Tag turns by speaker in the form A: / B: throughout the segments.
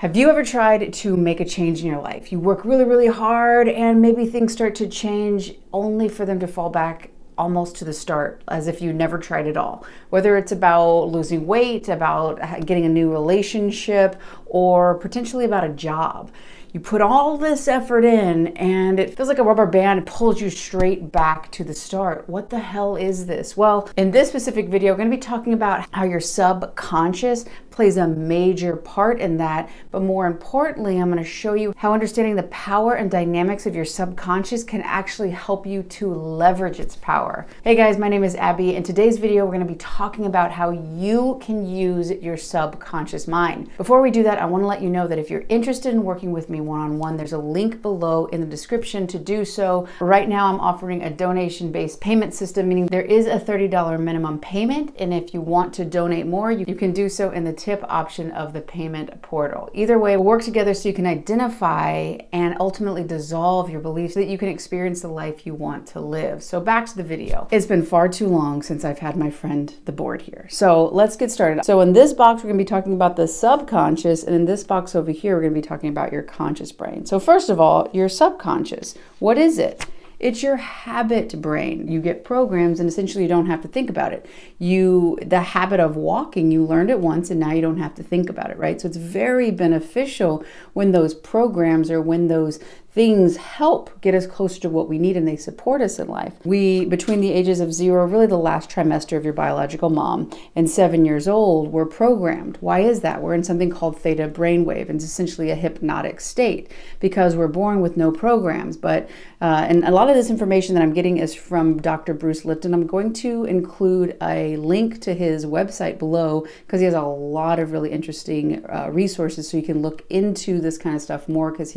A: Have you ever tried to make a change in your life? You work really, really hard and maybe things start to change only for them to fall back almost to the start, as if you never tried at all. Whether it's about losing weight, about getting a new relationship, or potentially about a job. You put all this effort in and it feels like a rubber band pulls you straight back to the start. What the hell is this? Well, in this specific video, we're going to be talking about how your subconscious plays a major part in that. But more importantly, I'm going to show you how understanding the power and dynamics of your subconscious can actually help you to leverage its power. Hey guys, my name is Abby. In today's video, we're going to be talking about how you can use your subconscious mind. Before we do that, I want to let you know that if you're interested in working with me one-on-one, there's a link below in the description to do so. Right now, I'm offering a donation-based payment system, meaning there is a $30 minimum payment. And if you want to donate more, you can do so in the tip option of the payment portal. Either way, we'll work together so you can identify and ultimately dissolve your beliefs so that you can experience the life you want to live. So back to the video. It's been far too long since I've had my friend the board here. So let's get started. So in this box, we're going to be talking about the subconscious, and in this box over here, we're going to be talking about your conscious brain. So first of all, your subconscious. What is it? It's your habit brain. You get programs and essentially you don't have to think about it. The habit of walking, you learned it once and now you don't have to think about it, right? So it's very beneficial when those programs or when those things help get us closer to what we need and they support us in life. We, between the ages of 0, really the last trimester of your biological mom, and 7 years old, we're programmed. Why is that? We're in something called theta brainwave, and it's essentially a hypnotic state because we're born with no programs. But and a lot of this information that I'm getting is from Dr. Bruce Lipton. I'm going to include a link to his website below because he has a lot of really interesting resources so you can look into this kind of stuff more, because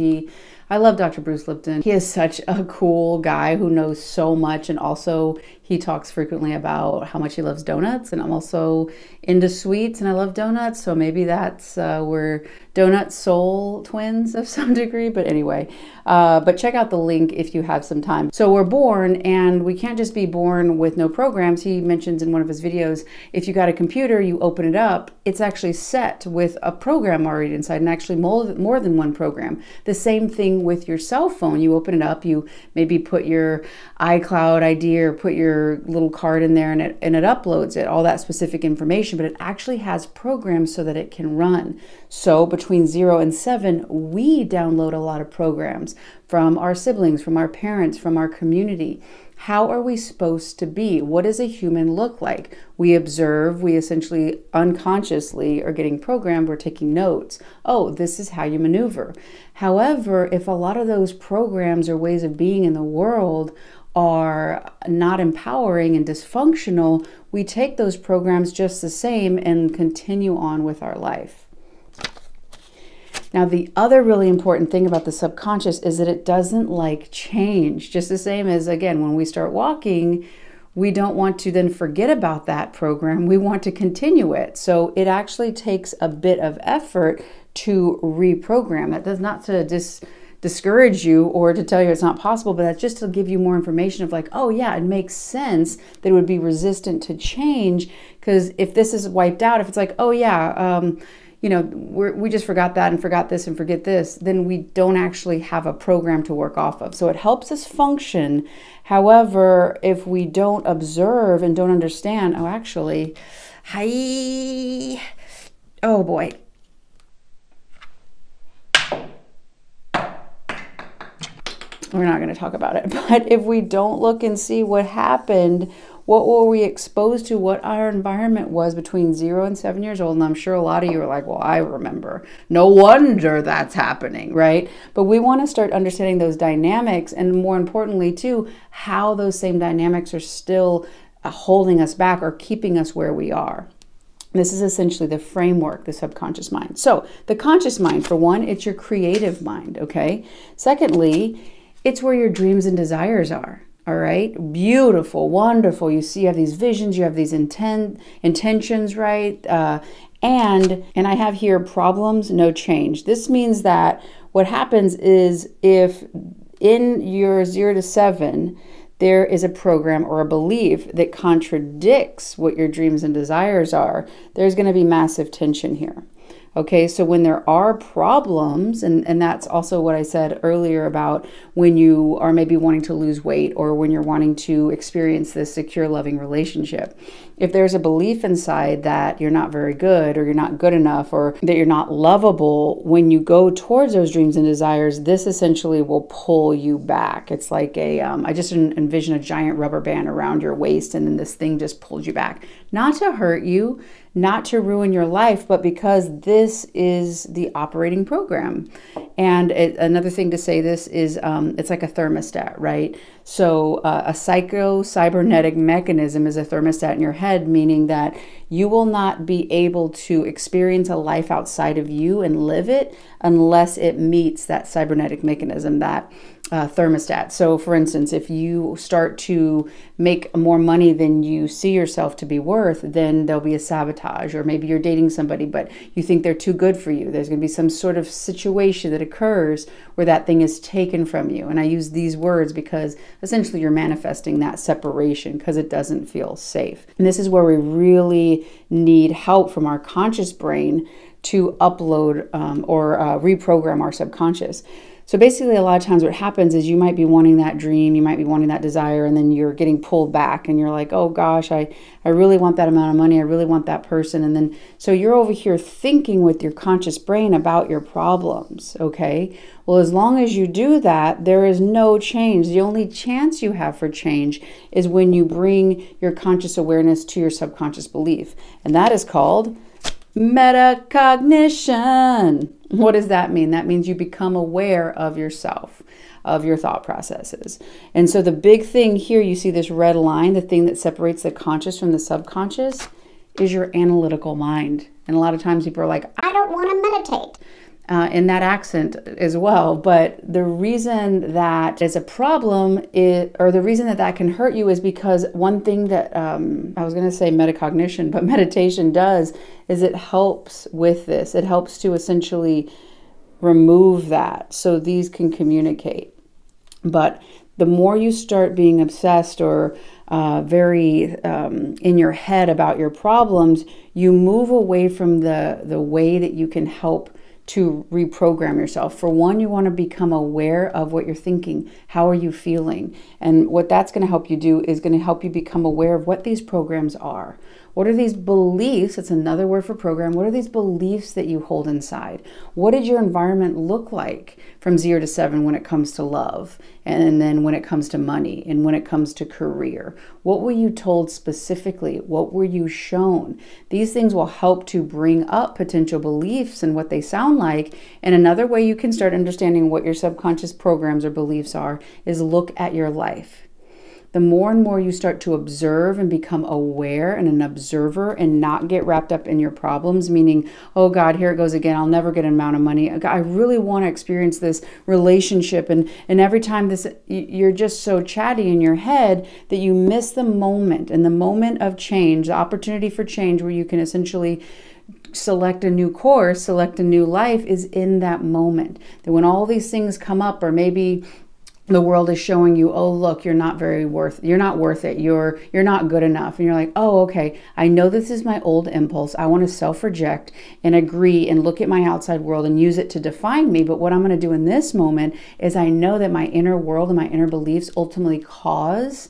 A: I love Dr. Bruce Lipton. He is such a cool guy who knows so much, and also he talks frequently about how much he loves donuts, and I'm also into sweets and I love donuts, so maybe that's we're donut soul twins of some degree, but anyway, but check out the link if you have some time. So we're born, and we can't just be born with no programs. He mentions in one of his videos, if you got a computer, you open it up, it's actually set with a program already inside, and actually more than one program. The same thing with your cell phone. You open it up, you maybe put your iCloud ID or put your little card in there, and it uploads it, all that specific information, but it actually has programs so that it can run. So between 0 and 7, we download a lot of programs from our siblings, from our parents, from our community. How are we supposed to be? What does a human look like? We observe, we essentially unconsciously are getting programmed, we're taking notes. Oh, this is how you maneuver. However, if a lot of those programs or ways of being in the world are not empowering and dysfunctional, we take those programs just the same and continue on with our life. Now, the other really important thing about the subconscious is that it doesn't like change. Just the same as, again, when we start walking, we don't want to then forget about that program. We want to continue it. So it actually takes a bit of effort to reprogram. That does not to discourage you or to tell you it's not possible, but that's just to give you more information of like, oh yeah, it makes sense that it would be resistant to change, because if this is wiped out, if it's like, oh yeah, you know, we just forgot that and forgot this and forget this, then we don't actually have a program to work off of. So it helps us function. However, if we don't observe and don't understand, oh, actually, oh boy. We're not going to talk about it. But if we don't look and see what happened, what were we exposed to, what our environment was between 0 and 7 years old, and I'm sure a lot of you are like, well, I remember. No wonder that's happening, right? But we want to start understanding those dynamics, and more importantly, too, how those same dynamics are still holding us back or keeping us where we are. This is essentially the framework, the subconscious mind. So the conscious mind, for one, it's your creative mind, okay? Secondly, it's where your dreams and desires are. All right, beautiful, wonderful. You see, you have these visions, you have these intentions, right? And I have here problems, no change. This means that what happens is if in your 0 to 7, there is a program or a belief that contradicts what your dreams and desires are, there's going to be massive tension here. Okay, so when there are problems, and that's also what I said earlier about when you are maybe wanting to lose weight or when you're wanting to experience this secure, loving relationship. If there's a belief inside that you're not very good or you're not good enough or that you're not lovable, when you go towards those dreams and desires, this essentially will pull you back. It's like I just envision a giant rubber band around your waist, and then this thing just pulls you back. Not to hurt you, not to ruin your life, but because this is the operating program. And another thing to say this is it's like a thermostat, right? So a cybernetic mechanism is a thermostat in your head, meaning that you will not be able to experience a life outside of you and live it unless it meets that cybernetic mechanism, that thermostat. So for instance, if you start to make more money than you see yourself to be worth, then there'll be a sabotage. Or maybe you're dating somebody, but you think they're too good for you. There's going to be some sort of situation that occurs where that thing is taken from you. And I use these words because essentially you're manifesting that separation because it doesn't feel safe. And this is where we really need help from our conscious brain to upload or reprogram our subconscious. So basically, a lot of times what happens is you might be wanting that dream, you might be wanting that desire, and then you're getting pulled back and you're like, oh gosh, I really want that amount of money. I really want that person. And then, so you're over here thinking with your conscious brain about your problems, okay? Well, as long as you do that, there is no change. The only chance you have for change is when you bring your conscious awareness to your subconscious belief. And that is called metacognition. What does that mean? That means you become aware of yourself, of your thought processes. And so the big thing here, you see this red line, the thing that separates the conscious from the subconscious, is your analytical mind. And a lot of times people are like, I don't want to meditate. In that accent as well. But the reason that is a problem or the reason that that can hurt you is because one thing that I was going to say metacognition, but meditation does is it helps with this. It helps to essentially remove that so these can communicate. But the more you start being obsessed or very in your head about your problems, you move away from the way that you can help to reprogram yourself. For one, you want to become aware of what you're thinking. How are you feeling? And what that's going to help you do is going to help you become aware of what these programs are. What are these beliefs? That's another word for program. What are these beliefs that you hold inside? What did your environment look like from 0 to 7 when it comes to love? And then when it comes to money and when it comes to career? What were you told specifically? What were you shown? These things will help to bring up potential beliefs and what they sound like. And another way you can start understanding what your subconscious programs or beliefs are is look at your life. The more and more you start to observe and become aware and an observer and not get wrapped up in your problems, meaning, oh God, here it goes again. I'll never get an amount of money. I really want to experience this relationship. And every time you're just so chatty in your head that you miss the moment and the moment of change, the opportunity for change where you can essentially select a new course, select a new life is in that moment. That when all these things come up, or maybe the world is showing you, oh, look, you're not worth it. You're not good enough. And you're like, oh, okay, I know this is my old impulse. I want to self-reject and agree and look at my outside world and use it to define me. But what I'm going to do in this moment is I know that my inner world and my inner beliefs ultimately cause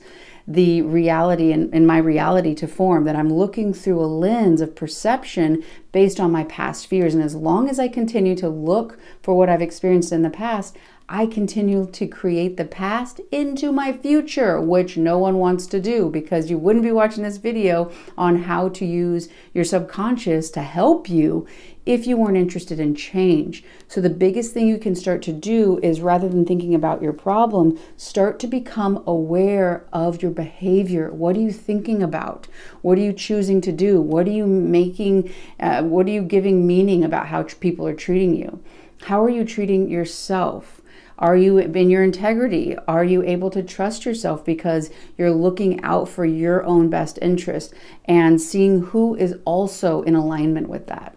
A: the reality and my reality to form, that I'm looking through a lens of perception based on my past fears. And as long as I continue to look for what I've experienced in the past, I continue to create the past into my future, which no one wants to do, because you wouldn't be watching this video on how to use your subconscious to help you if you weren't interested in change. So the biggest thing you can start to do is, rather than thinking about your problem, start to become aware of your behavior. What are you thinking about? What are you choosing to do? What are you making, what are you giving meaning about how people are treating you? How are you treating yourself? Are you in your integrity? Are you able to trust yourself because you're looking out for your own best interest and seeing who is also in alignment with that?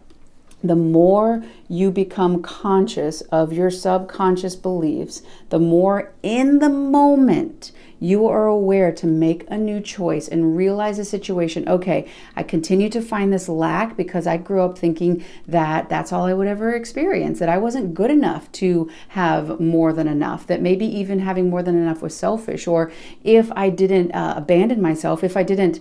A: The more you become conscious of your subconscious beliefs, the more in the moment you are aware to make a new choice and realize the situation. Okay, I continue to find this lack because I grew up thinking that that's all I would ever experience, that I wasn't good enough to have more than enough, that maybe even having more than enough was selfish, or if I didn't abandon myself, if I didn't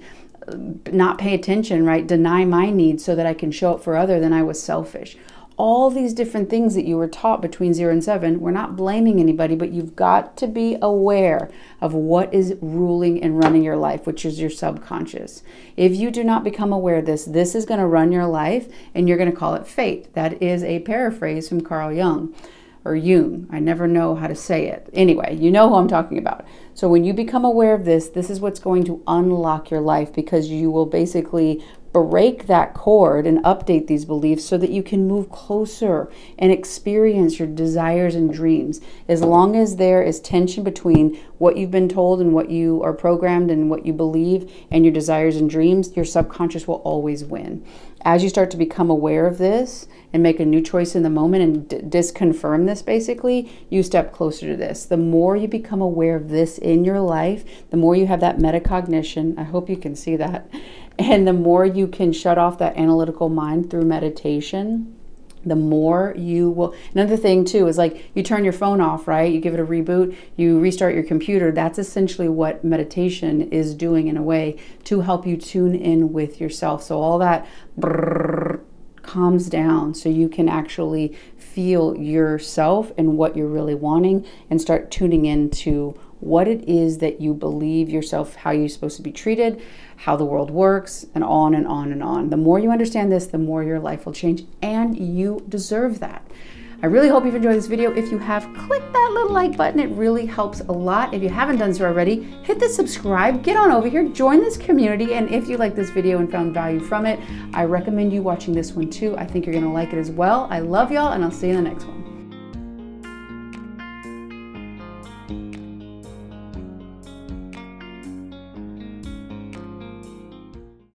A: not pay attention, right, deny my needs so that I can show up for other, then I was selfish. All these different things that you were taught between 0 and 7, we're not blaming anybody, but you've got to be aware of what is ruling and running your life, which is your subconscious. If you do not become aware of this is going to run your life, and you're going to call it fate. That is a paraphrase from Carl Jung. Or Jung, I never know how to say it. Anyway, you know who I'm talking about. So when you become aware of this is what's going to unlock your life, because you will basically break that cord and update these beliefs so that you can move closer and experience your desires and dreams. As long as there is tension between what you've been told and what you are programmed and what you believe and your desires and dreams, your subconscious will always win. As you start to become aware of this and make a new choice in the moment and disconfirm this, basically, you step closer to this. The more you become aware of this in your life, the more you have that metacognition. I hope you can see that. And the more you can shut off that analytical mind through meditation, the more you will. Another thing too is like you turn your phone off, right? You give it a reboot, you restart your computer. That's essentially what meditation is doing in a way to help you tune in with yourself. So all that brrr calms down so you can actually feel yourself and what you're really wanting and start tuning into what it is that you believe yourself, how you're supposed to be treated, how the world works, and on and on and on. The more you understand this, the more your life will change, and you deserve that. I really hope you've enjoyed this video. If you have, click that little like button. It really helps a lot. If you haven't done so already, hit the subscribe, get on over here, join this community, and if you like this video and found value from it, I recommend you watching this one too. I think you're gonna like it as well. I love y'all, and I'll see you in the next one.